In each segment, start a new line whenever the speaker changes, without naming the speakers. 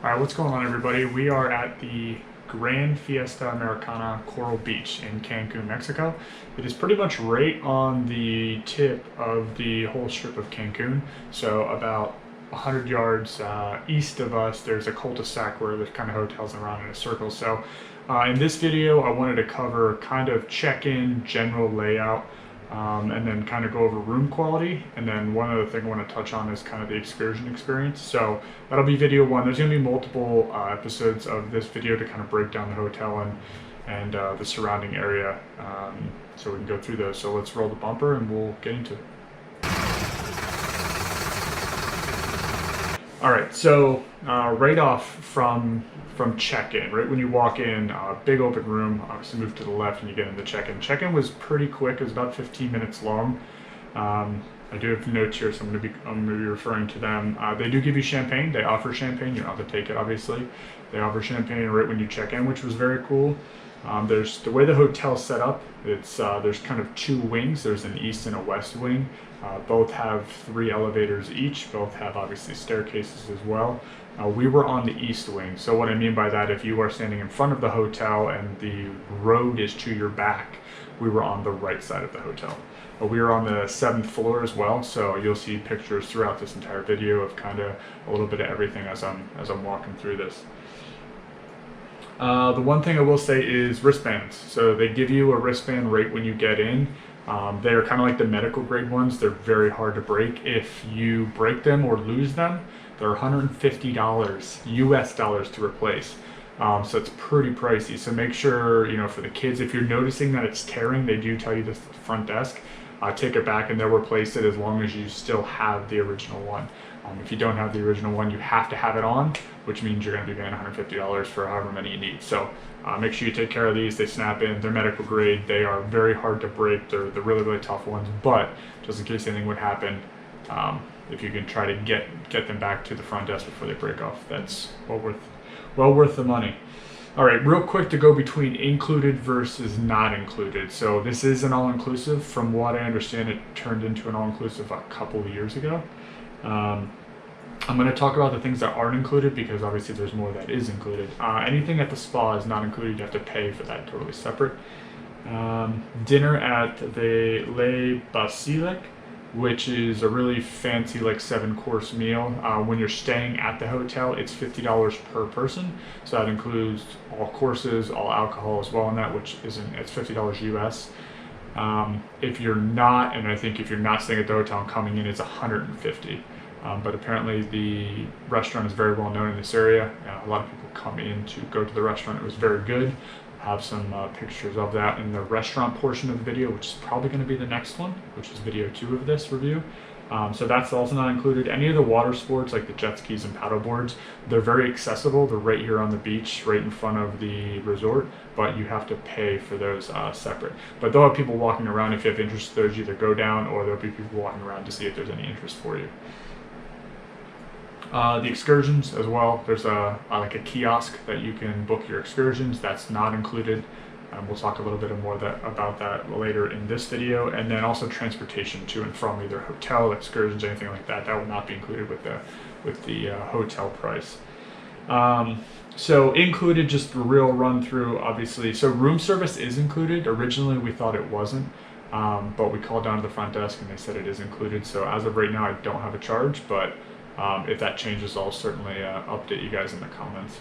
Alright, what's going on everybody? We are at the Grand Fiesta Americana Coral Beach in Cancun, Mexico. It is pretty much right on the tip of the whole strip of Cancun. So about 100 yards east of us, there's a cul-de-sac where there's kind of hotels around in a circle. So in this video, I wanted to cover kind of check-in, general layout, and then kind of go over room quality. And then one other thing I want to touch on is kind of the excursion experience. So that'll be video one. There's going to be multiple episodes of this video to kind of break down the hotel and the surrounding area, so we can go through those. So let's roll the bumper and we'll get into it. All right, so right off from check-in, right when you walk in, big open room, obviously move to the left and you get into check-in. Check-in was pretty quick, it was about 15 minutes long. I do have notes here, so I'm gonna be referring to them. They do give you champagne, they offer champagne, you don't have to take it obviously. They offer champagne right when you check in, which was very cool. There's the way the hotel's set up, it's there's kind of two wings, there's an east and a west wing. Both have 3 elevators each, both have obviously staircases as well. We were on the east wing, so what I mean by that, if you are standing in front of the hotel and the road is to your back, we were on the right side of the hotel. We are on the 7th floor as well, so you'll see pictures throughout this entire video of kind of a little bit of everything as I'm walking through this. The one thing I will say is wristbands. So they give you a wristband right when you get in. They are kind of like the medical grade ones. They're very hard to break. If you break them or lose them, they're $150 US dollars to replace. So it's pretty pricey. So make sure, you know, for the kids, if you're noticing that it's tearing, they do tell you this at the front desk. Take it back and they'll replace it as long as you still have the original one. If you don't have the original one, you have to have it on, which means you're going to be paying $150 for however many you need. So make sure you take care of these. They snap in. They're medical grade. They are very hard to break. They're the really, really tough ones. But just in case anything would happen, if you can try to get them back to the front desk before they break off, that's well worth the money. All right, real quick to go between included versus not included. So this is an all-inclusive. From what I understand, it turned into an all-inclusive a couple of years ago. I'm going to talk about the things that aren't included because obviously there's more that is included. Anything at the spa is not included. You have to pay for that totally separate. Dinner at the Le Basilic, which is a really fancy like 7-course meal. When you're staying at the hotel, it's $50 per person. So that includes all courses, all alcohol as well in that, which it's $50 US. If you're not, and I think if you're not staying at the hotel and coming in, it's $150. But apparently the restaurant is very well known in this area. A lot of people come in to go to the restaurant. It was very good. I have some pictures of that in the restaurant portion of the video, which is probably going to be the next one, which is video 2 of this review. So that's also not included. Any of the water sports like the jet skis and paddle boards, they're very accessible. They're right here on the beach, right in front of the resort, but you have to pay for those separate. But they'll have people walking around. If you have interest in those, you either go down or there'll be people walking around to see if there's any interest for you. The excursions as well, there's like a kiosk that you can book your excursions. That's not included. We'll talk a little bit more about that later in this video. And then also transportation to and from either hotel, excursions, anything like that. That will not be included with the hotel price. So included, just a real run through, obviously. So room service is included. Originally we thought it wasn't, but we called down to the front desk and they said it is included. So as of right now, I don't have a charge, but if that changes, I'll certainly update you guys in the comments.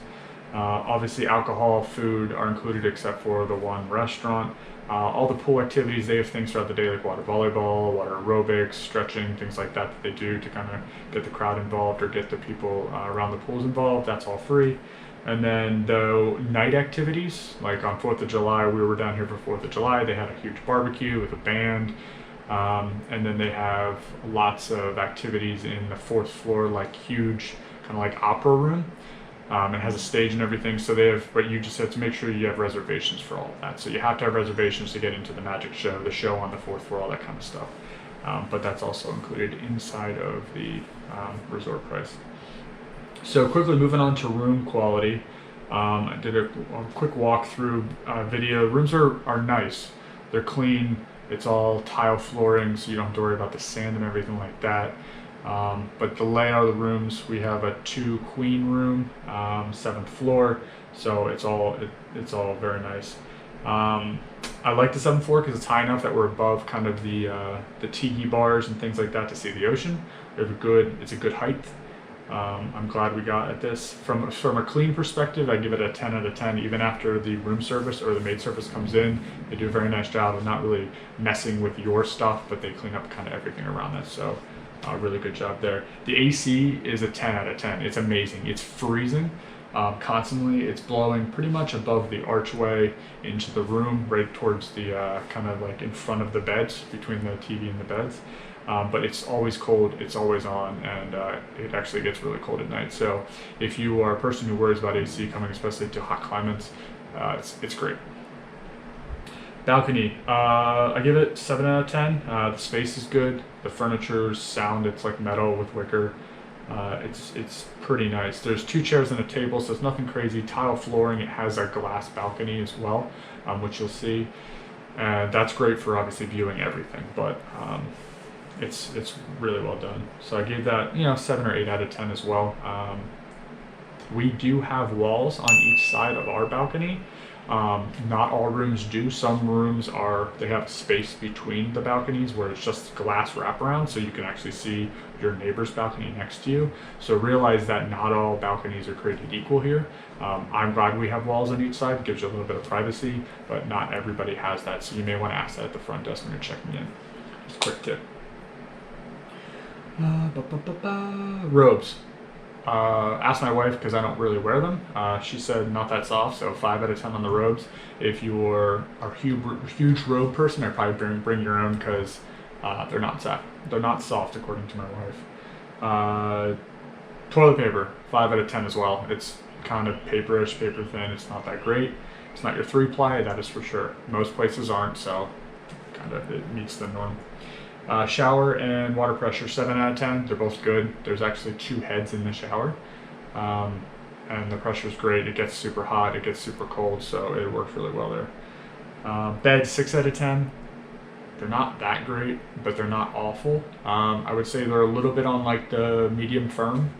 Obviously alcohol, food are included except for the one restaurant. All the pool activities, they have things throughout the day like water volleyball, water aerobics, stretching, things like that they do to kind of get the crowd involved or get the people around the pools involved. That's all free. And then the night activities, like on 4th of July, we were down here for 4th of July. They had a huge barbecue with a band. And then they have lots of activities in the 4th floor, like huge kind of like opera room. It has a stage and everything, so they have, but you just have to make sure you have reservations for all of that. So you have to have reservations to get into the magic show, the show on the 4th floor, all that kind of stuff. But that's also included inside of the resort price. So quickly moving on to room quality. I did a quick walkthrough video. Rooms are nice. They're clean. It's all tile flooring, so you don't have to worry about the sand and everything like that. But the layout of the rooms, we have a 2 queen room, 7th floor, so it's all very nice. I like the 7th floor because it's high enough that we're above kind of the tiki bars and things like that to see the ocean. It's a good height. I'm glad we got at this. From a clean perspective, I give it a 10 out of 10. Even after the room service or the maid service comes in, they do a very nice job of not really messing with your stuff, but they clean up kind of everything around us. So really good job there. The AC is a 10 out of 10. It's amazing. It's freezing constantly. It's blowing pretty much above the archway into the room, right towards the kind of like in front of the beds, between the TV and the beds. But it's always cold, it's always on, and it actually gets really cold at night. So if you are a person who worries about AC coming especially to hot climates, it's great. Balcony, I give it 7 out of 10. The space is good, the furniture's sound, it's like metal with wicker. It's pretty nice. There's 2 chairs and a table, so it's nothing crazy. Tile flooring, it has a glass balcony as well, which you'll see. And that's great for obviously viewing everything, but it's really well done. So I gave that 7 or 8 out of 10 as well. We do have walls on each side of our balcony. Not all rooms do. Some rooms they have space between the balconies where it's just glass wraparound, so you can actually see your neighbor's balcony next to you. So realize that not all balconies are created equal here. I'm glad we have walls on each side. It gives you a little bit of privacy, but not everybody has that, so you may want to ask that at the front desk when you're checking in. Just a quick tip. Robes. Asked my wife because I don't really wear them. She said not that soft, so 5 out of 10 on the robes. If you're a huge robe person, I'd probably bring your own because they're not soft. They're not soft according to my wife. Toilet paper, 5 out of 10 as well. It's kind of paperish, paper thin. It's not that great. It's not your 3-ply, that is for sure. Most places aren't, so kind of it meets the norm. Shower and water pressure, 7 out of 10. They're both good. There's actually 2 heads in the shower, and the pressure's great. It gets super hot, it gets super cold, so it works really well there. Bed, 6 out of 10. They're not that great, but they're not awful. I would say they're a little bit on like the medium firm.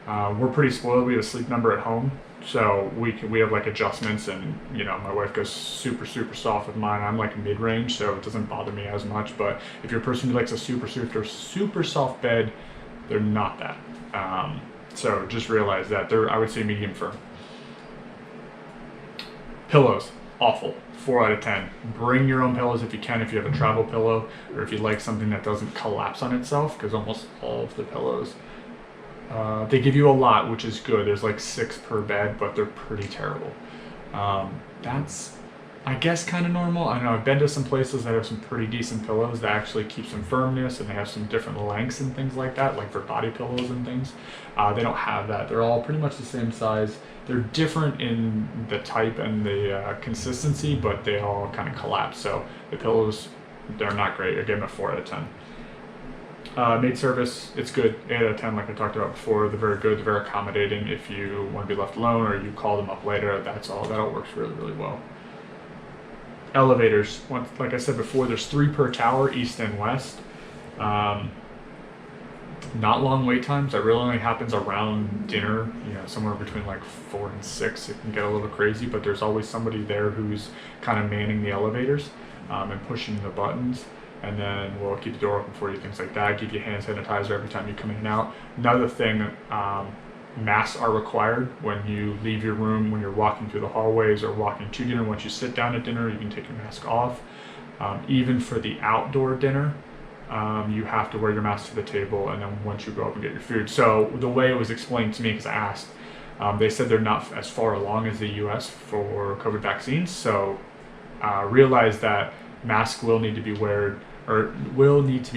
We're pretty spoiled. We have a sleep number at home, so we have like adjustments, and my wife goes super soft with mine. I'm like mid-range, so it doesn't bother me as much. But if you're a person who likes a super soft bed, they're not that. So just realize that I would say medium firm. Pillows, awful. 4 out of 10. Bring your own pillows if you can, if you have a travel pillow, or if you like something that doesn't collapse on itself, because almost all of the pillows, they give you a lot, which is good. There's like 6 per bed, but they're pretty terrible. That's, I guess, kind of normal. I know I've been to some places that have some pretty decent pillows that actually keep some firmness, and they have some different lengths and things like that, like for body pillows and things. They don't have that. They're all pretty much the same size. They're different in the type and the consistency, but they all kind of collapse. So the pillows, they're not great. I gave them a 4 out of 10. Maid service, it's good. 8 out of 10, like I talked about before. They're very good. They're very accommodating. If you want to be left alone or you call them up later, that all works really well. Elevators, like I said before, there's 3 per tower, east and west. Not long wait times. That really only happens around dinner, somewhere between like 4 and 6. It can get a little crazy, but there's always somebody there who's kind of manning the elevators and pushing the buttons. And then we'll keep the door open for you, things like that. Give you hand sanitizer every time you come in and out. Another thing, masks are required when you leave your room, when you're walking through the hallways or walking to dinner. Once you sit down at dinner, you can take your mask off. Even for the outdoor dinner, you have to wear your mask to the table, and then once you go up and get your food. So the way it was explained to me, because I asked, they said they're not as far along as the US for COVID vaccines. So realize that masks will need to be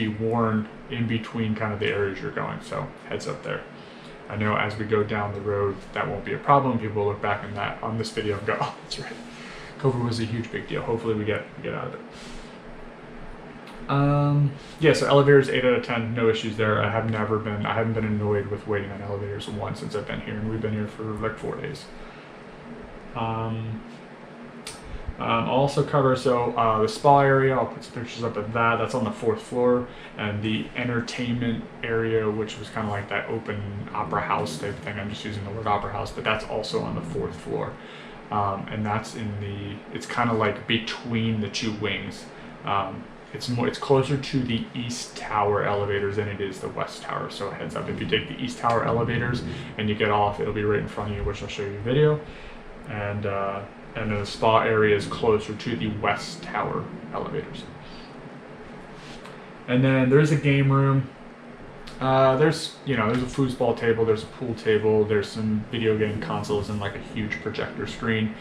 worn in between kind of the areas you're going. So heads up there. I know as we go down the road, that won't be a problem. People will look back on this video and go, oh, that's right. COVID was a huge big deal. Hopefully we get out of it. So elevators, 8 out of 10, no issues there. I haven't been annoyed with waiting on elevators once since I've been here, and we've been here for like 4 days. I'll also cover, the spa area, I'll put some pictures up of that. That's on the 4th floor. And the entertainment area, which was kind of like that open opera house type thing. I'm just using the word opera house, but that's also on the 4th floor. And that's it's kind of like between the 2 wings. It's closer to the East Tower elevators than it is the West Tower. So heads up, if you take the East Tower elevators and you get off, it'll be right in front of you, which I'll show you a video. And the spa area is closer to the West Tower elevators. And then there's a game room. There's a foosball table, there's a pool table, there's some video game consoles and like a huge projector screen.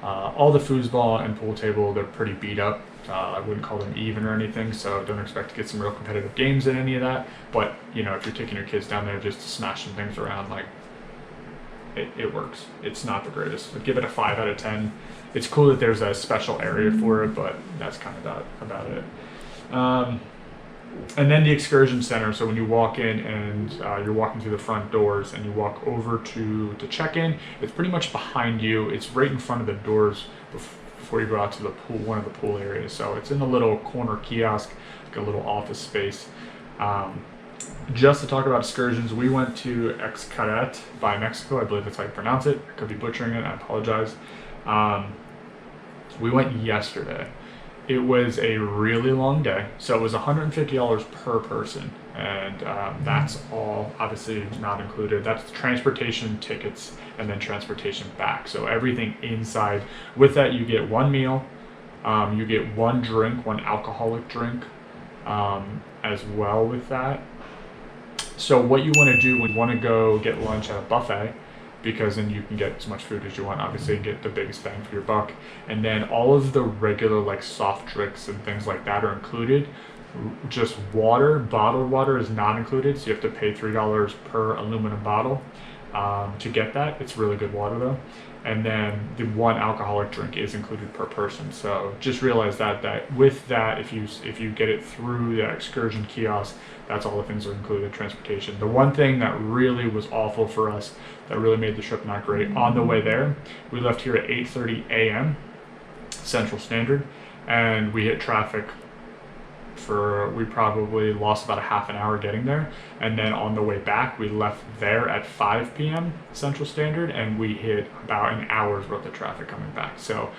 All the foosball and pool table, they're pretty beat up. I wouldn't call them even or anything, so don't expect to get some real competitive games in any of that. But, if you're taking your kids down there just to smash some things around, like, it works. It's not the greatest. I'd give it a 5 out of 10. It's cool that there's a special area for it, but that's kind of about it. And then the Excursion Center. So when you walk in and you're walking through the front doors and you walk over to check in, it's pretty much behind you. It's right in front of the doors before you go out to the pool, one of the pool areas. So it's in a little corner kiosk, like a little office space. Just to talk about excursions, we went to Xcaret by Mexico. I believe that's how you pronounce it. I could be butchering it. I apologize. We went yesterday. It was a really long day. So it was $150 per person. And that's all obviously not included. That's transportation, tickets, and then transportation back. So everything inside. With that, you get 1 meal. You get 1 drink, 1 alcoholic drink as well with that. So what you want to do when you want to go get lunch at a buffet, because then you can get as much food as you want, obviously, and get the biggest bang for your buck. And then all of the regular like soft drinks and things like that are included. Just water, bottled water is not included, so you have to pay $3 per aluminum bottle to get that. It's really good water though. And then the 1 alcoholic drink is included per person. So just realize that with that, if you get it through the excursion kiosk, that's all the things that are included, transportation. The one thing that really was awful for us, that really made the trip not great, on the way there, we left here at 8:30 a.m. Central Standard, and we hit traffic we probably lost about a half an hour getting there. And then on the way back, we left there at 5 p.m. Central Standard, and we hit about an hour's worth of traffic coming back. So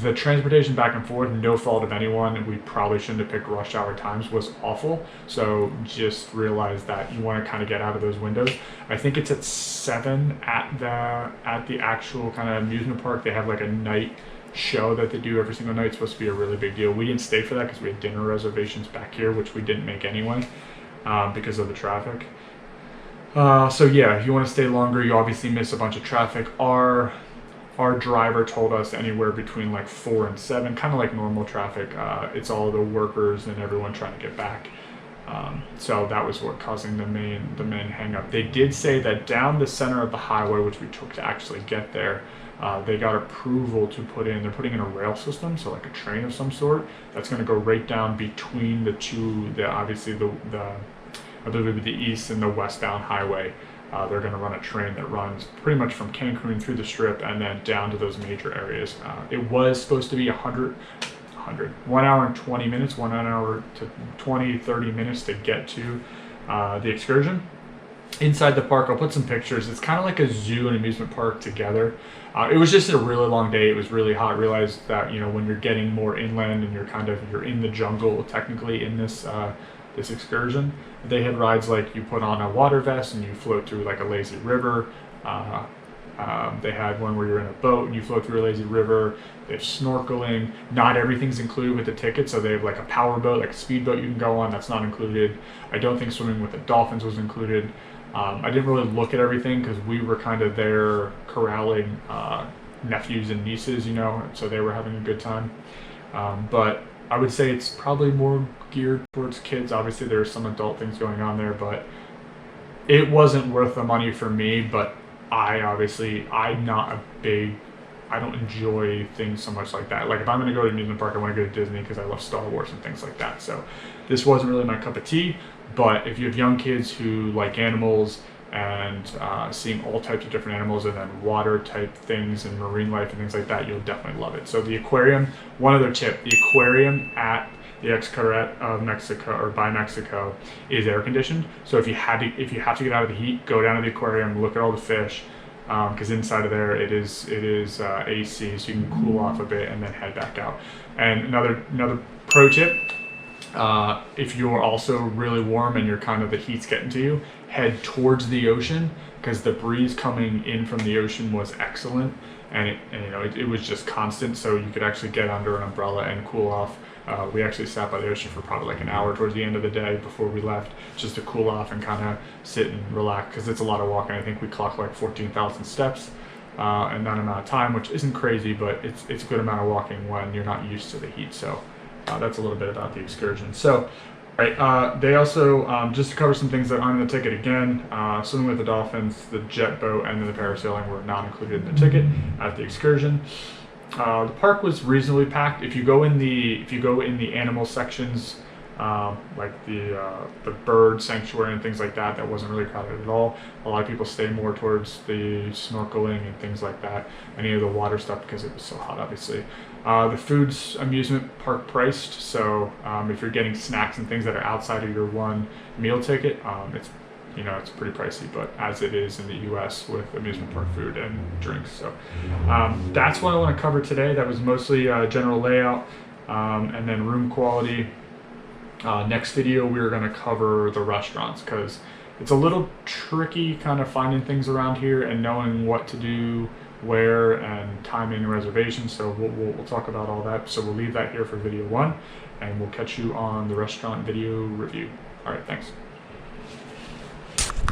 the transportation back and forth, no fault of anyone, we probably shouldn't have picked rush hour times, was awful. So just realize that you want to kind of get out of those windows. I think it's at 7 at the actual kind of amusement park. They have like a night show that they do every single night. It's supposed to be a really big deal. We didn't stay for that because we had dinner reservations back here, which we didn't make anyway because of the traffic. So yeah, if you want to stay longer, you obviously miss a bunch of traffic. Our driver told us anywhere between like 4 and 7, kind of like normal traffic. It's all the workers and everyone trying to get back. So that was what causing the main hang up. They did say that down the center of the highway, which we took to actually get there, they got approval to they're putting in a rail system, so like a train of some sort, that's going to go right down between the two, obviously I believe the east and the westbound highway. They're going to run a train that runs pretty much from Cancun through the strip and then down to those major areas. It was supposed to be 1 hour and 20 minutes, 1 hour to 30 minutes to get to the excursion. Inside the park, I'll put some pictures. It's kind of like a zoo and amusement park together. It was just a really long day. It was really hot. I realized that, when you're getting more inland and you're in the jungle, technically in this excursion, they had rides like you put on a water vest and you float through like a lazy river. They had one where you're in a boat and you float through a lazy river. They have snorkeling. Not everything's included with the ticket, so they have like a power boat, like a speedboat you can go on. That's not included. I don't think swimming with the dolphins was included. I didn't really look at everything because we were kind of there corralling nephews and nieces, so they were having a good time. But I would say it's probably more geared towards kids. Obviously, there are some adult things going on there, but it wasn't worth the money for me. But I don't enjoy things so much like that. Like if I'm going to go to an amusement park, I want to go to Disney because I love Star Wars and things like that. So this wasn't really my cup of tea. But if you have young kids who like animals, and seeing all types of different animals, and then water type things and marine life and things like that, you'll definitely love it. So the aquarium, one other tip, the aquarium at the Excursion of Mexico, or by Mexico, is air conditioned. So if you have to get out of the heat, go down to the aquarium, look at all the fish, because inside of there it is AC, so you can cool off a bit and then head back out. And another pro tip, if you're also really warm and the heat's getting to you, head towards the ocean, because the breeze coming in from the ocean was excellent, and it was just constant, so you could actually get under an umbrella and cool off. We actually sat by the ocean for probably like an hour towards the end of the day before we left, just to cool off and kind of sit and relax, because it's a lot of walking. I think we clocked like 14,000 steps in that amount of time, which isn't crazy, but it's a good amount of walking when you're not used to the heat. So that's a little bit about the excursion. So, right, they also, just to cover some things that aren't in the ticket again, swimming with the dolphins, the jet boat, and then the parasailing were not included in the ticket at the excursion. The park was reasonably packed. If you go in the animal sections, like the bird sanctuary and things like that, that wasn't really crowded at all. A lot of people stay more towards the snorkeling and things like that, any of the water stuff, because it was so hot, obviously. The food's amusement park priced, so if you're getting snacks and things that are outside of your one meal ticket, it's pretty pricey, but as it is in the US with amusement park food and drinks. So that's what I want to cover today. That was mostly general layout and then room quality. Next video, we're going to cover the restaurants, because it's a little tricky kind of finding things around here and knowing what to do, where, and timing and reservations. So we'll talk about all that. So we'll leave that here for video 1, and we'll catch you on the restaurant video review. All right, thanks.